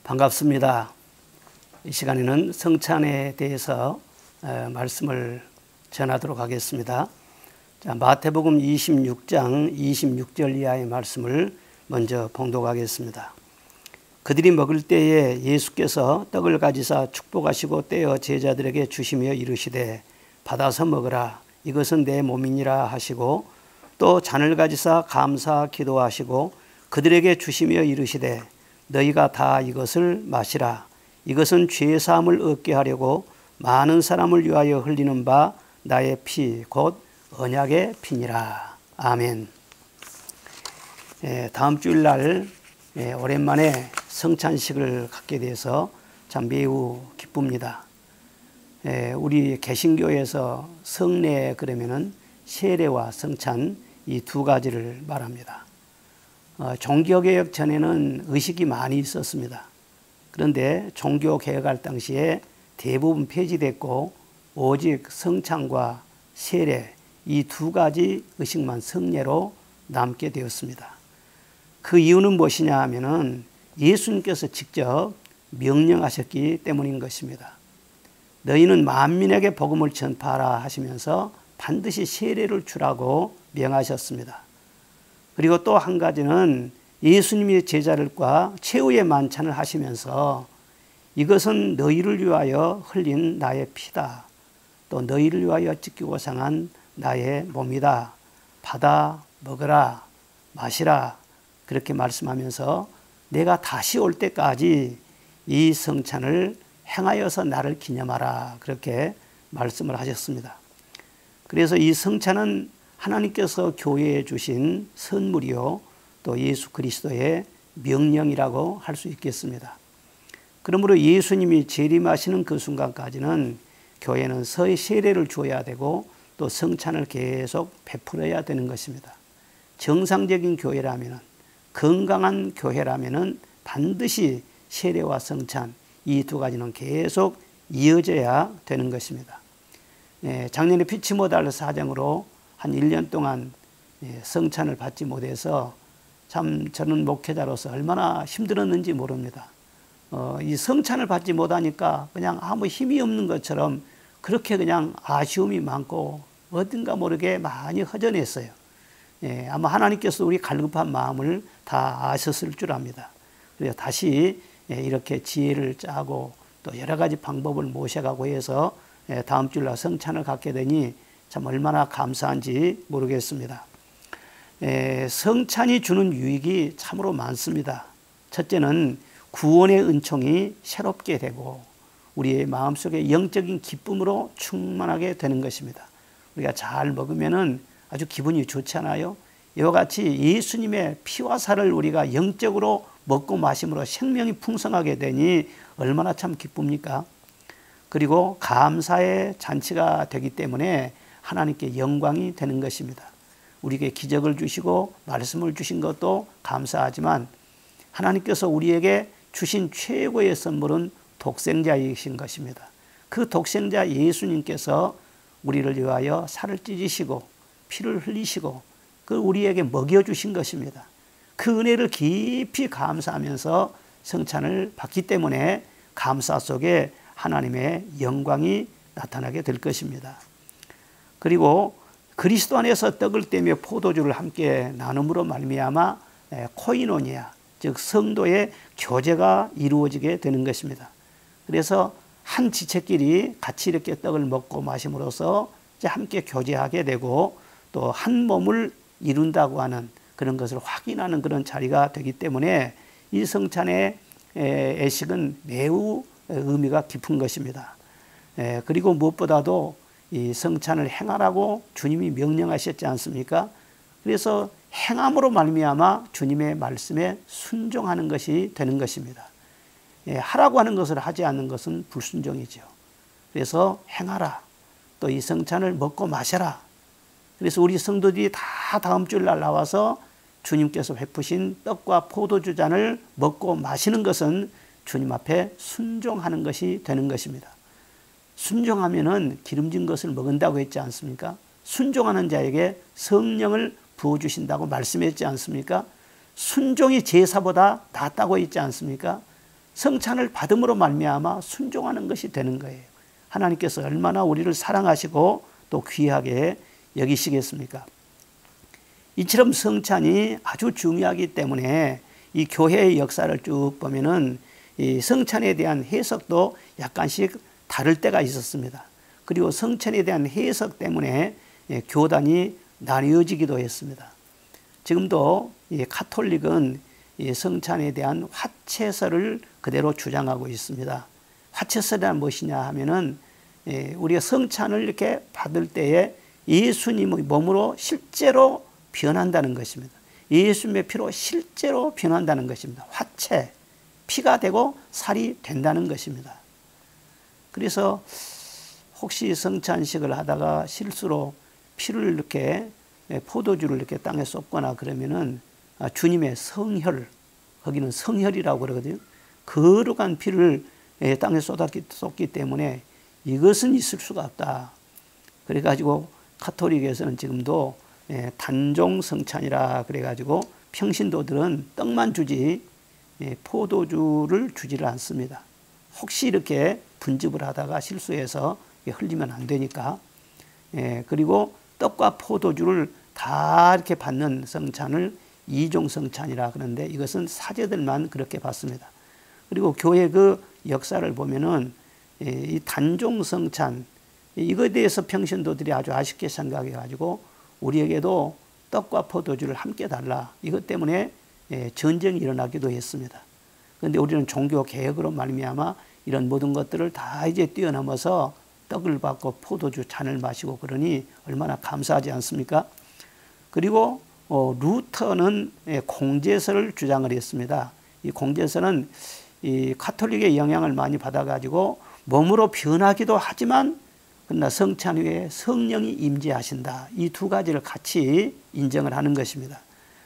반갑습니다. 이 시간에는 성찬에 대해서 말씀을 전하도록 하겠습니다. 자, 마태복음 26장 26절 이하의 말씀을 먼저 봉독하겠습니다. 그들이 먹을 때에 예수께서 떡을 가지사 축복하시고 떼어 제자들에게 주시며 이르시되 받아서 먹으라 이것은 내 몸이니라 하시고 또 잔을 가지사 감사 기도하시고 그들에게 주시며 이르시되 너희가 다 이것을 마시라 이것은 죄 사함을 얻게 하려고 많은 사람을 위하여 흘리는 바 나의 피 곧 언약의 피니라. 아멘. 다음 주일날 오랜만에 성찬식을 갖게 돼서 참 매우 기쁩니다. 우리 개신교에서 성례 그러면은 세례와 성찬 이 두 가지를 말합니다. 종교개혁 전에는 의식이 많이 있었습니다. 그런데 종교개혁할 당시에 대부분 폐지됐고 오직 성찬과 세례 이 두 가지 의식만 성례로 남게 되었습니다. 그 이유는 무엇이냐 하면은 예수님께서 직접 명령하셨기 때문인 것입니다. 너희는 만민에게 복음을 전파하라 하시면서 반드시 세례를 주라고 명하셨습니다. 그리고 또 한 가지는 예수님의 제자들과 최후의 만찬을 하시면서 이것은 너희를 위하여 흘린 나의 피다. 또 너희를 위하여 찢기고 상한 나의 몸이다. 받아 먹으라 마시라 그렇게 말씀하면서 내가 다시 올 때까지 이 성찬을 행하여서 나를 기념하라 그렇게 말씀을 하셨습니다. 그래서 이 성찬은 하나님께서 교회에 주신 선물이요 또 예수 그리스도의 명령이라고 할 수 있겠습니다. 그러므로 예수님이 재림하시는 그 순간까지는 교회는 세례를 줘야 되고 또 성찬을 계속 베풀어야 되는 것입니다. 정상적인 교회라면 건강한 교회라면 반드시 세례와 성찬 이 두 가지는 계속 이어져야 되는 것입니다. 작년에 피치 못할 사정으로 한 1년 동안 성찬을 받지 못해서 참 저는 목회자로서 얼마나 힘들었는지 모릅니다. 이 성찬을 받지 못하니까 그냥 아무 힘이 없는 것처럼 그렇게 그냥 아쉬움이 많고 어딘가 모르게 많이 허전했어요. 아마 하나님께서 우리 갈급한 마음을 다 아셨을 줄 압니다. 그래서 다시 이렇게 지혜를 짜고 또 여러 가지 방법을 모셔가고 해서 다음 주일날 성찬을 갖게 되니 참 얼마나 감사한지 모르겠습니다. 성찬이 주는 유익이 참으로 많습니다. 첫째는 구원의 은총이 새롭게 되고 우리의 마음속에 영적인 기쁨으로 충만하게 되는 것입니다. 우리가 잘 먹으면은 아주 기분이 좋잖아요. 이와 같이 예수님의 피와 살을 우리가 영적으로 먹고 마심으로 생명이 풍성하게 되니 얼마나 참 기쁩니까? 그리고 감사의 잔치가 되기 때문에 하나님께 영광이 되는 것입니다. 우리에게 기적을 주시고 말씀을 주신 것도 감사하지만 하나님께서 우리에게 주신 최고의 선물은 독생자이신 것입니다. 그 독생자 예수님께서 우리를 위하여 살을 찢으시고 피를 흘리시고 그 우리에게 먹여주신 것입니다. 그 은혜를 깊이 감사하면서 성찬을 받기 때문에 감사 속에 하나님의 영광이 나타나게 될 것입니다. 그리고 그리스도 안에서 떡을 떼며 포도주를 함께 나눔으로 말미암아 코이노니아 즉 성도의 교제가 이루어지게 되는 것입니다. 그래서 한 지체끼리 같이 이렇게 떡을 먹고 마심으로써 이제 함께 교제하게 되고 또 한 몸을 이룬다고 하는 그런 것을 확인하는 그런 자리가 되기 때문에 이 성찬의 애식은 매우 의미가 깊은 것입니다. 그리고 무엇보다도 이 성찬을 행하라고 주님이 명령하셨지 않습니까? 그래서 행함으로 말미암아 주님의 말씀에 순종하는 것이 되는 것입니다. 하라고 하는 것을 하지 않는 것은 불순종이죠. 그래서 행하라. 또 이 성찬을 먹고 마셔라. 그래서 우리 성도들이 다 다음 주일날 나와서 주님께서 베푸신 떡과 포도주 잔을 먹고 마시는 것은 주님 앞에 순종하는 것이 되는 것입니다. 순종하면은 기름진 것을 먹는다고 했지 않습니까? 순종하는 자에게 성령을 부어주신다고 말씀했지 않습니까? 순종이 제사보다 낫다고 했지 않습니까? 성찬을 받음으로 말미암아 순종하는 것이 되는 거예요. 하나님께서 얼마나 우리를 사랑하시고 또 귀하게 여기시겠습니까? 이처럼 성찬이 아주 중요하기 때문에 이 교회의 역사를 쭉 보면은 이 성찬에 대한 해석도 약간씩 다를 때가 있었습니다. 그리고 성찬에 대한 해석 때문에 교단이 나뉘어지기도 했습니다. 지금도 이 가톨릭은 이 성찬에 대한 화채설을 그대로 주장하고 있습니다. 화채설이란 무엇이냐 하면은 우리가 성찬을 이렇게 받을 때에 예수님의 몸으로 실제로 변한다는 것입니다. 예수님의 피로 실제로 변한다는 것입니다. 화채, 피가 되고 살이 된다는 것입니다. 그래서 혹시 성찬식을 하다가 실수로 피를 이렇게 포도주를 이렇게 땅에 쏟거나 그러면은 주님의 성혈, 거기는 성혈이라고 그러거든요. 거룩한 피를 땅에 쏟기 때문에 이것은 있을 수가 없다. 그래가지고 가톨릭에서는 지금도 단종 성찬이라 그래가지고 평신도들은 떡만 주지 포도주를 주지를 않습니다. 혹시 이렇게 분집을 하다가 실수해서 흘리면 안 되니까. 그리고 떡과 포도주를 다 이렇게 받는 성찬을 이종 성찬이라 그러는데 이것은 사제들만 그렇게 받습니다. 그리고 교회 그 역사를 보면은 이 단종 성찬 이거에 대해서 평신도들이 아주 아쉽게 생각해 가지고 우리에게도 떡과 포도주를 함께 달라. 이것 때문에 전쟁이 일어나기도 했습니다. 그런데 우리는 종교 개혁으로 말미암아 이런 모든 것들을 다 이제 뛰어넘어서 떡을 받고 포도주 잔을 마시고 그러니 얼마나 감사하지 않습니까? 그리고 루터는 공제설을 주장을 했습니다. 이 공제설은 이 가톨릭의 영향을 많이 받아가지고 몸으로 변하기도 하지만 그러나 성찬 후에 성령이 임재하신다. 이 두 가지를 같이 인정을 하는 것입니다.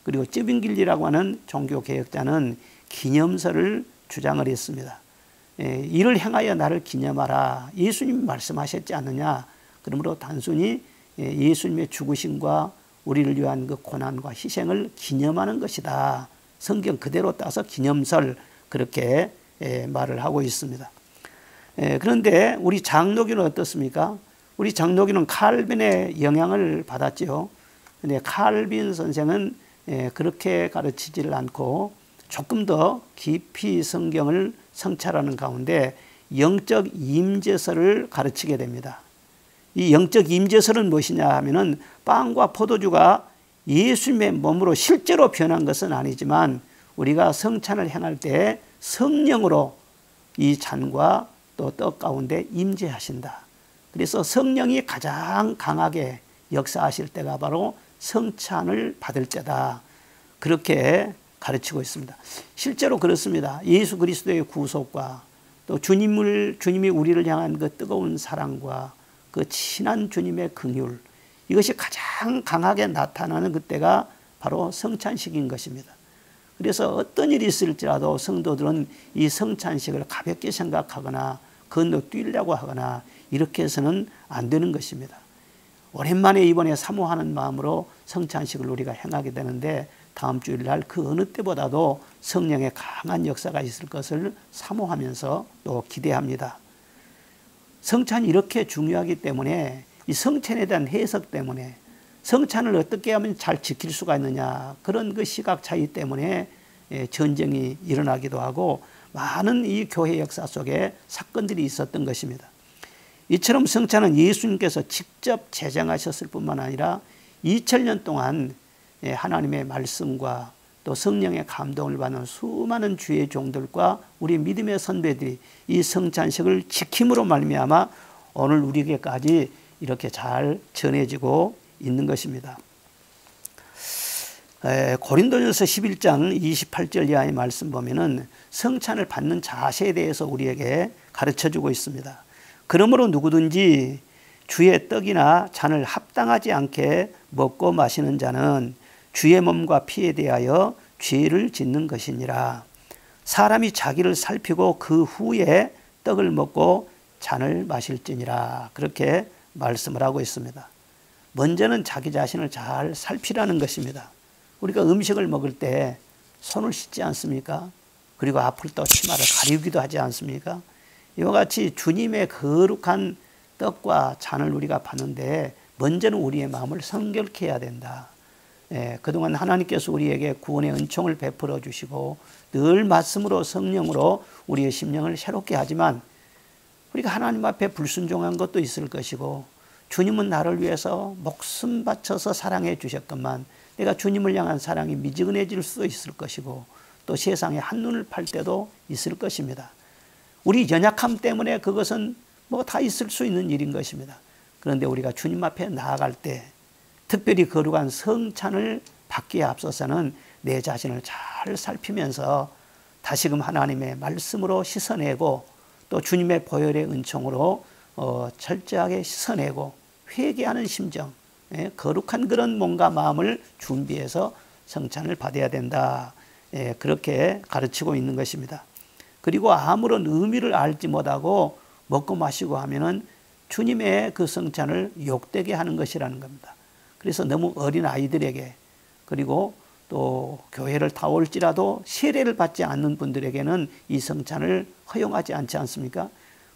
그리고 쯔빙길리라고 하는 종교개혁자는 기념설을 주장을 했습니다. 이를 행하여 나를 기념하라. 예수님이 말씀하셨지 않느냐. 그러므로 단순히 예수님의 죽으심과 우리를 위한 그 고난과 희생을 기념하는 것이다. 성경 그대로 따서 기념설 그렇게 말을 하고 있습니다. 그런데 우리 장로교는 어떻습니까? 우리 장로교는 칼빈의 영향을 받았죠. 그런데 칼빈 선생은 그렇게 가르치지를 않고 조금 더 깊이 성경을 성찰하는 가운데 영적 임재설을 가르치게 됩니다. 이 영적 임재설은 무엇이냐 하면은 빵과 포도주가 예수님의 몸으로 실제로 변한 것은 아니지만 우리가 성찬을 행할 때 성령으로 이 잔과 또 떡 가운데 임재하신다. 그래서 성령이 가장 강하게 역사하실 때가 바로 성찬을 받을 때다. 그렇게 가르치고 있습니다. 실제로 그렇습니다. 예수 그리스도의 구속과 또 주님이 우리를 향한 그 뜨거운 사랑과 그 친한 주님의 긍휼 이것이 가장 강하게 나타나는 그때가 바로 성찬식인 것입니다. 그래서 어떤 일이 있을지라도 성도들은 이 성찬식을 가볍게 생각하거나 건너뛰려고 하거나 이렇게 해서는 안 되는 것입니다. 오랜만에 이번에 사모하는 마음으로 성찬식을 우리가 행하게 되는데 다음 주일날 그 어느 때보다도 성령의 강한 역사가 있을 것을 사모하면서 또 기대합니다. 성찬이 이렇게 중요하기 때문에 이 성찬에 대한 해석 때문에 성찬을 어떻게 하면 잘 지킬 수가 있느냐 그런 그 시각 차이 때문에 전쟁이 일어나기도 하고 많은 이 교회 역사 속에 사건들이 있었던 것입니다. 이처럼 성찬은 예수님께서 직접 제정하셨을 뿐만 아니라 2000년 동안 하나님의 말씀과 또 성령의 감동을 받는 수많은 주의 종들과 우리 믿음의 선배들이 이 성찬식을 지킴으로 말미암아 오늘 우리에게까지 이렇게 잘 전해지고 있는 것입니다. 고린도전서 11장 28절 이하의 말씀 보면은 성찬을 받는 자세에 대해서 우리에게 가르쳐주고 있습니다. 그러므로 누구든지 주의 떡이나 잔을 합당하지 않게 먹고 마시는 자는 주의 몸과 피에 대하여 죄를 짓는 것이니라. 사람이 자기를 살피고 그 후에 떡을 먹고 잔을 마실지니라. 그렇게 말씀을 하고 있습니다. 먼저는 자기 자신을 잘 살피라는 것입니다. 우리가 음식을 먹을 때 손을 씻지 않습니까? 그리고 앞을 또 치마를 가리우기도 하지 않습니까? 이와 같이 주님의 거룩한 떡과 잔을 우리가 받는데 먼저는 우리의 마음을 성결케 해야 된다. 그동안 하나님께서 우리에게 구원의 은총을 베풀어 주시고 늘 말씀으로 성령으로 우리의 심령을 새롭게 하지만 우리가 하나님 앞에 불순종한 것도 있을 것이고 주님은 나를 위해서 목숨 바쳐서 사랑해 주셨건만 내가 주님을 향한 사랑이 미지근해질 수도 있을 것이고 또 세상에 한눈을 팔 때도 있을 것입니다. 우리 연약함 때문에 그것은 뭐 다 있을 수 있는 일인 것입니다. 그런데 우리가 주님 앞에 나아갈 때 특별히 거룩한 성찬을 받기에 앞서서는 내 자신을 잘 살피면서 다시금 하나님의 말씀으로 씻어내고 또 주님의 보혈의 은총으로 철저하게 씻어내고 회개하는 심정, 거룩한 그런 몸과 마음을 준비해서 성찬을 받아야 된다. 그렇게 가르치고 있는 것입니다. 그리고 아무런 의미를 알지 못하고 먹고 마시고 하면은 주님의 그 성찬을 욕되게 하는 것이라는 겁니다. 그래서 너무 어린 아이들에게 그리고 또 교회를 다 올지라도 세례를 받지 않는 분들에게는 이 성찬을 허용하지 않지 않습니까?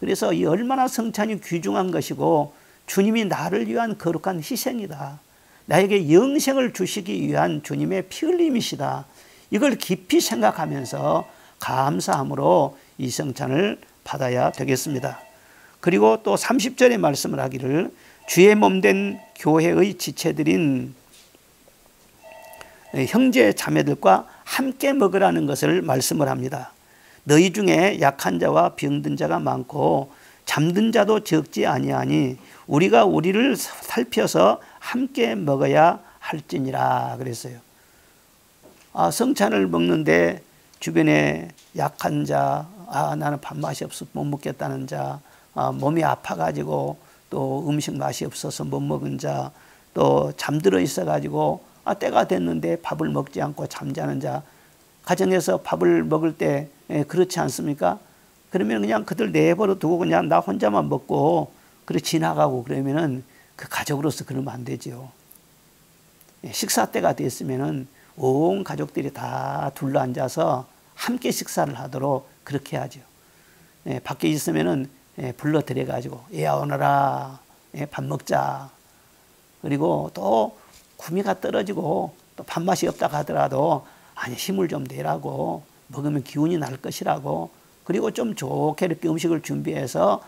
그래서 이 얼마나 성찬이 귀중한 것이고 주님이 나를 위한 거룩한 희생이다. 나에게 영생을 주시기 위한 주님의 피 흘림이시다. 이걸 깊이 생각하면서 감사함으로 이 성찬을 받아야 되겠습니다. 그리고 또 30절에 말씀을 하기를 주의 몸된 교회의 지체들인 형제 자매들과 함께 먹으라는 것을 말씀을 합니다. 너희 중에 약한 자와 병든 자가 많고 잠든 자도 적지 아니하니 우리가 우리를 살펴서 함께 먹어야 할지니라 그랬어요. 성찬을 먹는데 주변에 약한 자, 나는 밥맛이 없어서 못 먹겠다는 자, 몸이 아파가지고 또 음식 맛이 없어서 못 먹은 자, 또 잠들어 있어가지고 때가 됐는데 밥을 먹지 않고 잠자는 자, 가정에서 밥을 먹을 때 그렇지 않습니까? 그러면 그냥 그들 내버려 두고 그냥 나 혼자만 먹고 그래 지나가고 그러면은 그 가족으로서 그러면 안 되죠. 식사 때가 됐으면은 온 가족들이 다 둘러 앉아서 함께 식사를 하도록 그렇게 하죠. 밖에 있으면은 불러 들여 가지고 얘야 오너라 밥 먹자. 그리고 또 구미가 떨어지고 또 밥맛이 없다 하더라도 아니 힘을 좀 내라고 먹으면 기운이 날 것이라고 그리고 좀 좋게 이렇게 음식을 준비해서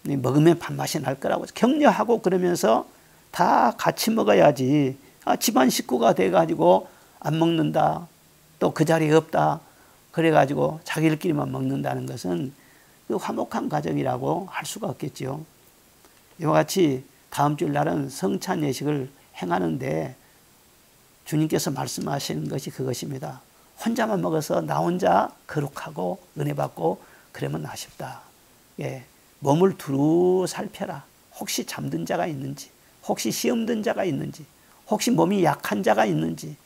먹으면 밥맛이 날 거라고 격려하고 그러면서 다 같이 먹어야지. 집안 식구가 돼가지고 안 먹는다 또 그 자리에 없다 그래가지고 자기들끼리만 먹는다는 것은 그 화목한 가정이라고 할 수가 없겠죠. 이와 같이 다음 주일 날은 성찬 예식을 행하는데 주님께서 말씀하시는 것이 그것입니다. 혼자만 먹어서 나 혼자 거룩하고 은혜 받고 그러면 아쉽다. 몸을 두루 살펴라. 혹시 잠든 자가 있는지, 혹시 시험 든 자가 있는지, 혹시 몸이 약한 자가 있는지,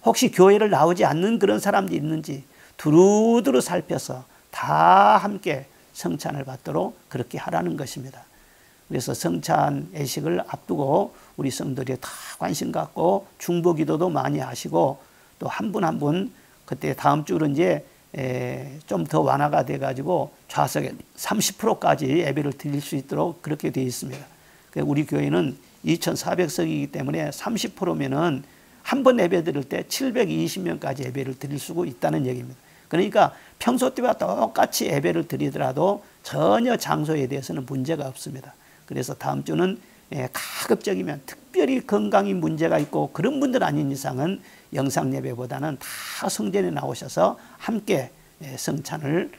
혹시 교회를 나오지 않는 그런 사람들이 있는지 두루두루 살펴서 다 함께 성찬을 받도록 그렇게 하라는 것입니다. 그래서 성찬 예식을 앞두고 우리 성도들이 다 관심 갖고 중보기도도 많이 하시고 또 한 분 한 분 그때 다음 주는 이제 좀 더 완화가 돼가지고 좌석에 30%까지 예배를 드릴 수 있도록 그렇게 되어 있습니다. 우리 교회는 2,400석이기 때문에 30%면은 한 번 예배 드릴 때 720명까지 예배를 드릴 수 있다는 얘기입니다. 그러니까 평소 때와 똑같이 예배를 드리더라도 전혀 장소에 대해서는 문제가 없습니다. 그래서 다음 주는 가급적이면 특별히 건강이 문제가 있고 그런 분들 아닌 이상은 영상 예배보다는 다 성전에 나오셔서 함께 성찬을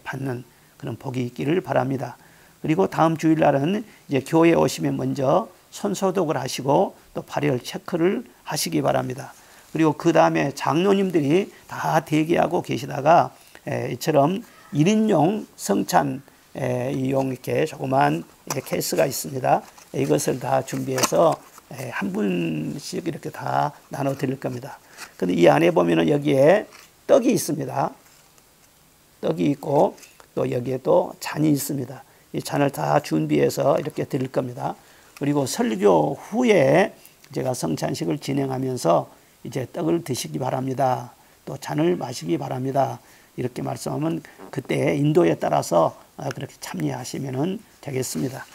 받는 그런 복이 있기를 바랍니다. 그리고 다음 주일날은 이제 교회에 오시면 먼저 손 소독을 하시고 또 발열 체크를 하시기 바랍니다. 그리고 그 다음에 장로님들이 다 대기하고 계시다가 이처럼 1인용 성찬 이용 이렇게 조그만 케이스가 있습니다. 이것을 다 준비해서 한 분씩 이렇게 다 나눠 드릴 겁니다. 근데 이 안에 보면은 여기에 떡이 있습니다. 떡이 있고 또 여기에 또 잔이 있습니다. 이 잔을 다 준비해서 이렇게 드릴 겁니다. 그리고 설교 후에 제가 성찬식을 진행하면서 이제 떡을 드시기 바랍니다. 또 잔을 마시기 바랍니다. 이렇게 말씀하면 그때 인도에 따라서 그렇게 참여하시면 되겠습니다.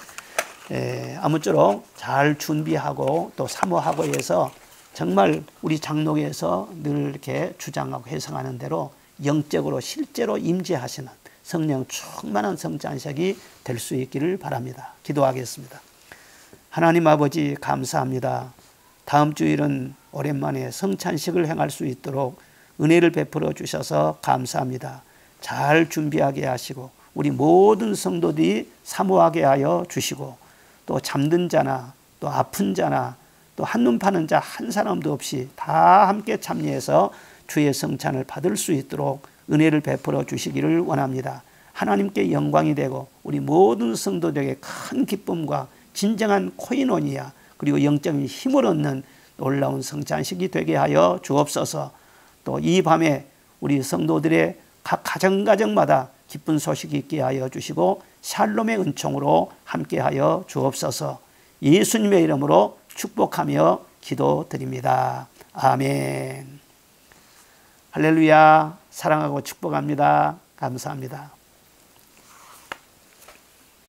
아무쪼록 잘 준비하고 또 사모하고 해서 정말 우리 장로교에서 늘 이렇게 주장하고 해석하는 대로 영적으로 실제로 임재하시는 성령 충만한 성찬식이 될 수 있기를 바랍니다. 기도하겠습니다. 하나님 아버지 감사합니다. 다음 주일은 오랜만에 성찬식을 행할 수 있도록 은혜를 베풀어 주셔서 감사합니다. 잘 준비하게 하시고 우리 모든 성도들이 사모하게 하여 주시고 또 잠든 자나 또 아픈 자나 또 한눈 파는 자 한 사람도 없이 다 함께 참여해서 주의 성찬을 받을 수 있도록 은혜를 베풀어 주시기를 원합니다. 하나님께 영광이 되고 우리 모든 성도들에게 큰 기쁨과 진정한 코이노니아 그리고 영적인 힘을 얻는 놀라운 성찬식이 되게 하여 주옵소서. 또 이 밤에 우리 성도들의 각 가정마다 기쁜 소식이 있게 하여 주시고 샬롬의 은총으로 함께하여 주옵소서. 예수님의 이름으로 축복하며 기도드립니다. 아멘. 할렐루야. 사랑하고 축복합니다. 감사합니다.